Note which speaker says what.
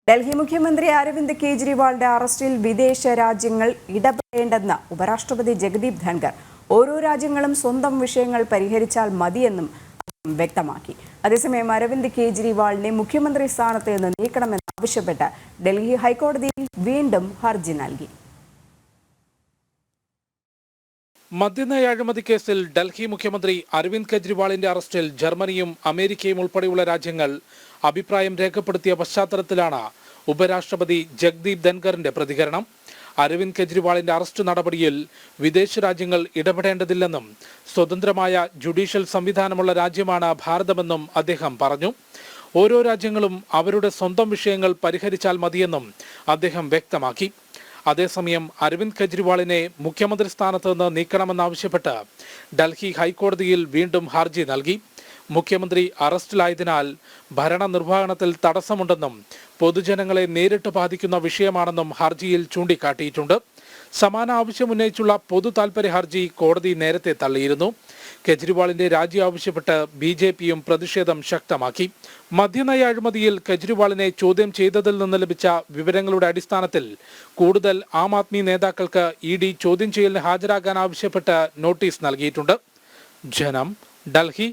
Speaker 1: ഡൽഹി മുഖ്യമന്ത്രി അരവിന്ദ് കെജ്രിവാളിന്റെ അറസ്റ്റിൽ വിദേശ രാജ്യങ്ങൾ ഇടപെടേണ്ടെന്ന് ഉപരാഷ്ട്രപതി ജഗദീപ് ധൻഖർ. ഓരോ രാജ്യങ്ങളും സ്വന്തം വിഷയങ്ങൾ പരിഹരിച്ചാൽ മതിയെന്നും വ്യക്തമാക്കി. അതേസമയം അരവിന്ദ് കെജ്രിവാളിനെ മുഖ്യമന്ത്രി സ്ഥാനത്ത് നിന്ന് നീക്കണമെന്നാവശ്യപ്പെട്ട് ഡൽഹി ഹൈക്കോടതിയിൽ വീണ്ടും ഹർജി നൽകി.
Speaker 2: മദ്യനയ അഴിമതി കേസിൽ ഡൽഹി മുഖ്യമന്ത്രി അരവിന്ദ് കെജ്രിവാളിന്റെ അറസ്റ്റിൽ ജർമ്മനിയും അമേരിക്കയും ഉൾപ്പെടെയുള്ള രാജ്യങ്ങൾ അഭിപ്രായം രേഖപ്പെടുത്തിയ പശ്ചാത്തലത്തിലാണ് ഉപരാഷ്ട്രപതി ജഗദീപ് ധൻഖറിന്റെ പ്രതികരണം. അരവിന്ദ് കെജ്രിവാളിന്റെ അറസ്റ്റ് നടപടിയിൽ വിദേശ രാജ്യങ്ങൾ ഇടപെടേണ്ടതില്ലെന്നും സ്വതന്ത്രമായ ജുഡീഷ്യൽ സംവിധാനമുള്ള രാജ്യമാണ് ഭാരതമെന്നും അദ്ദേഹം പറഞ്ഞു. ഓരോ രാജ്യങ്ങളും അവരുടെ സ്വന്തം വിഷയങ്ങൾ പരിഹരിച്ചാൽ മതിയെന്നും അദ്ദേഹം വ്യക്തമാക്കി. അതേസമയം അരവിന്ദ് കെജ്രിവാളിനെ മുഖ്യമന്ത്രി സ്ഥാനത്ത് നിന്ന് നീക്കണമെന്നാവശ്യപ്പെട്ട് ഡൽഹി ഹൈക്കോടതിയിൽ വീണ്ടും ഹർജി നൽകി. മുഖ്യമന്ത്രി അറസ്റ്റിലായതിനാൽ ഭരണനിർവഹണത്തിൽ തടസ്സമുണ്ടെന്നും പൊതുജനങ്ങളെ നേരിട്ട് ബാധിക്കുന്ന വിഷയമാണെന്നും ഹർജിയിൽ ചൂണ്ടിക്കാട്ടിയിട്ടുണ്ട്. സമാന ആവശ്യമുന്നയിച്ചുള്ള പൊതു താൽപര്യ ഹർജി കോടതി നേരത്തെ തള്ളിയിരുന്നു. കെജ്രിവാളിന്റെ രാജി ആവശ്യപ്പെട്ട് BJPയും പ്രതിഷേധം ശക്തമാക്കി. മദ്യനയ അഴിമതിയിൽ കെജ്രിവാളിനെ ചോദ്യം ചെയ്തതിൽ നിന്ന് ലഭിച്ച വിവരങ്ങളുടെ അടിസ്ഥാനത്തിൽ കൂടുതൽ ആം ആദ്മി നേതാക്കൾക്ക് ED ചോദ്യം ചെയ്യലിന് ഹാജരാകാൻ ആവശ്യപ്പെട്ട് നോട്ടീസ് നൽകിയിട്ടുണ്ട്. ജനം, ഡൽഹി.